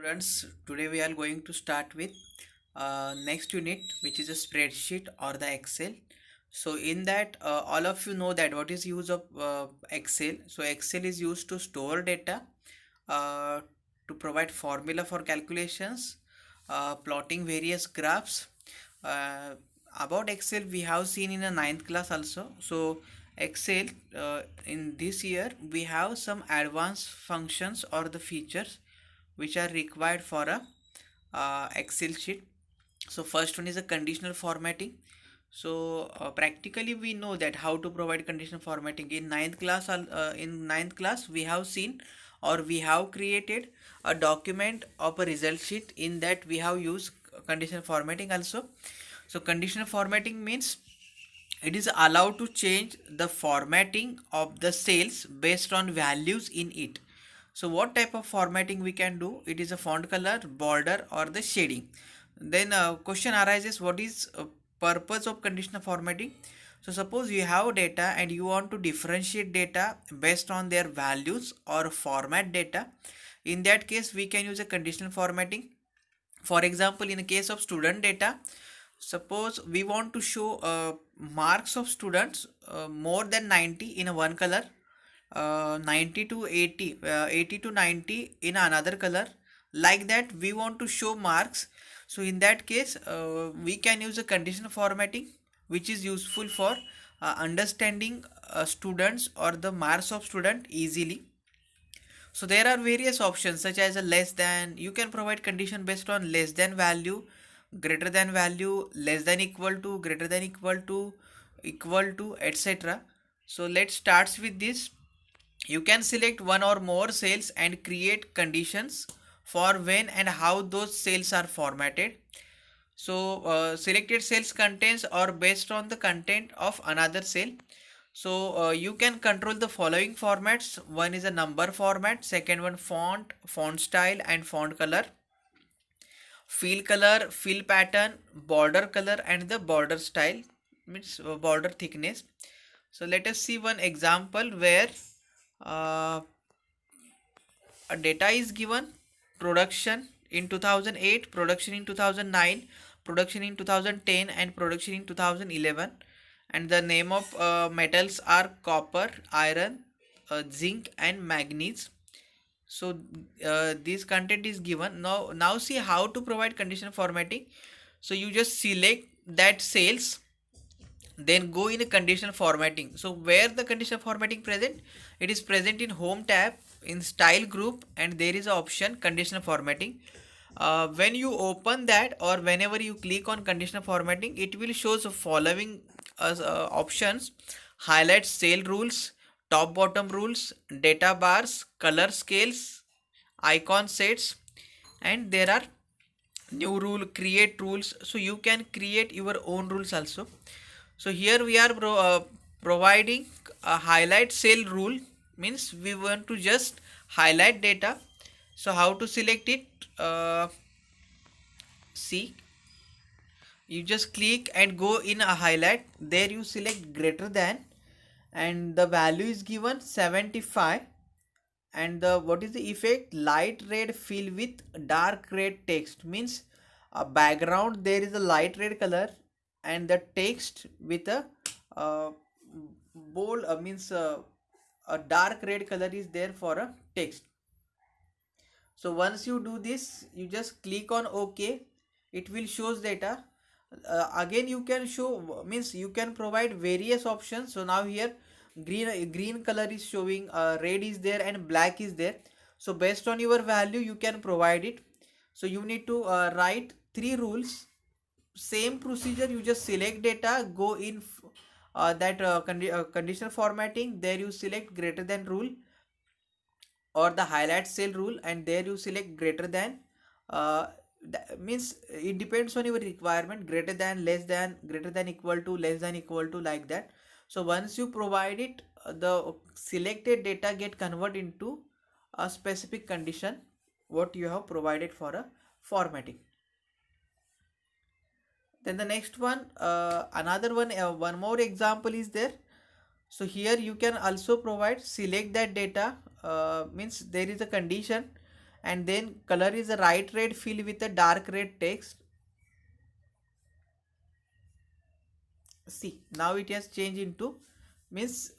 Students, today we are going to start with next unit, which is a spreadsheet or the Excel. So in that, all of you know that what is use of Excel. So Excel is used to store data, uh, to provide formula for calculations, plotting various graphs. Uh, about Excel, we have seen in a ninth class also. So Excel, in this year, we have some advanced functions or the features which are required for a Excel sheet. So first one is a conditional formatting. So practically we know that how to provide conditional formatting in ninth class we have seen, or we have created a document of a result sheet. In that we have used conditional formatting also. So conditional formatting means it is allowed to change the formatting of the cells based on values in it. So what type of formatting we can do? It is a font color, border, or the shading. Then question arises, what is purpose of conditional formatting? So suppose you have data and you want to differentiate data based on their values or format data. In that case we can use a conditional formatting. For example, in the case of student data, suppose we want to show marks of students more than 90 in a one color, 90 to 80, 80 to 90 in another color. Like that we want to show marks. So in that case we can use a conditional formatting, which is useful for understanding students or the marks of student easily. So there are various options such as a less than. You can provide condition based on less than value, greater than value, less than equal to, greater than equal to, etc. So let's start with this. You can select one or more cells and create conditions for when and how those cells are formatted. So selected cells contains or based on the content of another cell. So you can control the following formats. One is a number format, second one font style and font color, fill pattern, border color, and the border style, means border thickness. So let us see one example where uh, a data is given: production in 2008, production in 2009, production in 2010, and production in 2011. And the name of metals are copper, iron, zinc, and manganese. So this content is given. Now see how to provide conditional formatting. So you just select that cells, then go in a conditional formatting. So where the conditional formatting present? It is present in home tab, in style group, and there is an option conditional formatting. When you open that, or whenever you click on conditional formatting, it will show the following options: highlight cell rules, top bottom rules, data bars, color scales, icon sets, and there are new rule, create rules. So you can create your own rules also. So here we are providing a highlight cell rule, means we want to just highlight data. So how to select it? See, you just click and go in a highlight. There you select greater than, and the value is given 75. And the what is the effect? Light red fill with dark red text, means a background there is a light red color, and the text with a uh, bold means a dark red color is there for a text. So once you do this, you just click on OK. It will shows data. Again you can show, means you can provide various options. So now here green color is showing, red is there, and black is there. So based on your value you can provide it. So you need to write three rules. Same procedure, you just select data, go in that conditional formatting. There you select greater than rule or the highlight cell rule, and there you select greater than. uh, that means it depends on your requirement: greater than, less than, greater than equal to, less than equal to, like that. So once you provide it, the selected data get converted into a specific condition what you have provided for a formatting. Then the next one, another one, one more example is there. So here you can also provide select that data, means there is a condition, and then color is a light red field with a dark red text. See, now it has changed into means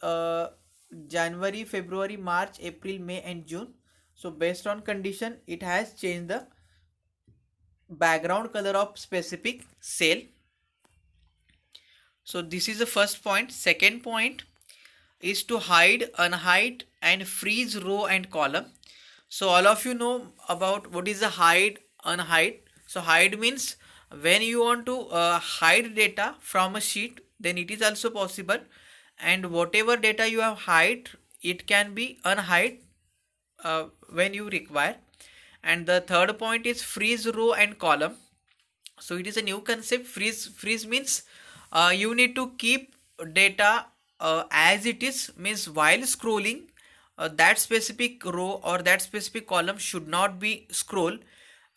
January, February, March, April, May and June. So based on condition it has changed the background color of specific cell. So this is the first point. Second point is to hide, unhide and freeze row and column. So all of you know about what is the hide, unhide. So hide means when you want to hide data from a sheet, then it is also possible, and whatever data you have hide, it can be unhide when you require. And the third point is freeze row and column. So it is a new concept. Freeze means you need to keep data as it is, means while scrolling that specific row or that specific column should not be scroll.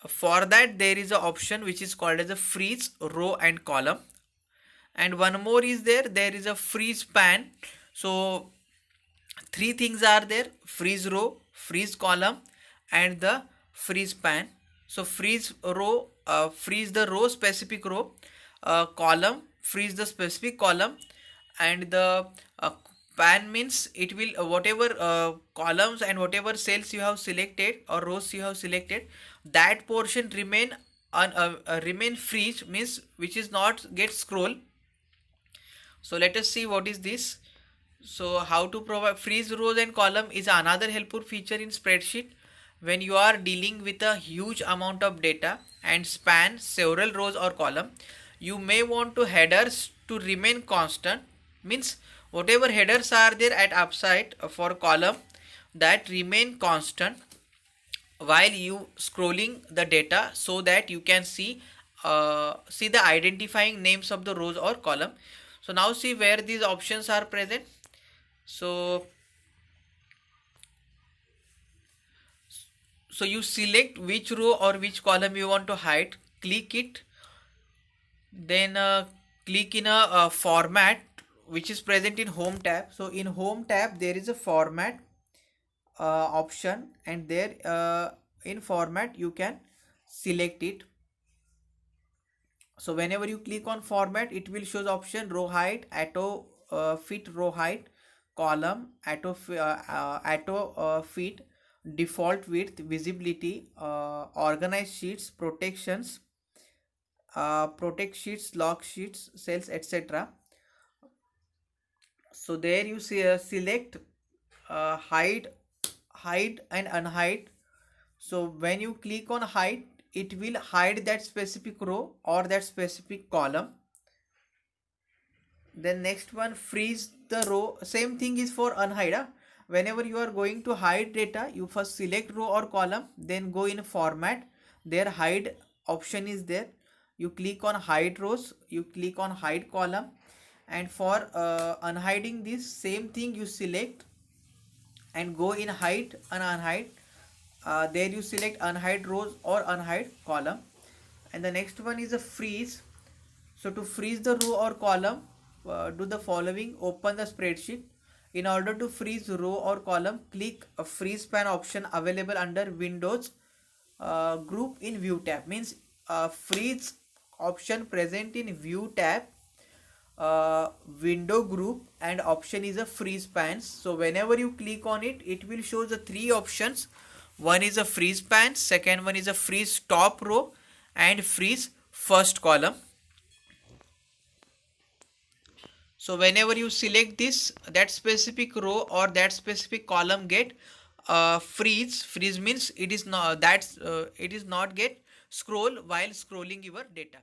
For that there is an option which is called as a freeze row and column. And one more is there is a freeze span. So three things are there: freeze row, freeze column and the freeze span. So freeze row, freeze the row, specific row, column, freeze the specific column, and the span means it will whatever columns and whatever cells you have selected or rows you have selected, that portion remain freeze, means which is not get scroll. So let us see what is this. So how to provide freeze rows and column is another helpful feature in spreadsheet when you are dealing with a huge amount of data and span several rows or column. You may want to headers to remain constant, means whatever headers are there at upside for column, that remain constant while you scrolling the data, so that you can see the identifying names of the rows or column. So now see where these options are present. So you select which row or which column you want to hide, click it, then click in a format which is present in home tab. So in home tab there is a format option, and there in format you can select it. So whenever you click on format, it will show the option row height, auto fit row height, column, auto fit, default width, visibility, organize sheets, protections, protect sheets, lock sheets, cells, etc. So there you see select hide and unhide. So when you click on hide, it will hide that specific row or that specific column. Then next one, freeze the row. Same thing is for unhide. Whenever you are going to hide data, you first select row or column, then go in format. There hide option is there. You click on hide rows, you click on hide column, and for unhiding this same thing you select and go in hide and unhide. There you select unhide rows or unhide column. And the next one is a freeze. So to freeze the row or column, do the following: open the spreadsheet. In order to freeze row or column, click a freeze span option available under Windows group in view tab. Means freeze option present in view tab, window group, and option is a freeze spans. So whenever you click on it, it will show the three options. One is a freeze span, second one is a freeze top row, and freeze first column. So whenever you select this, that specific row or that specific column get freeze. Freeze means it is not that it is not get scroll while scrolling your data.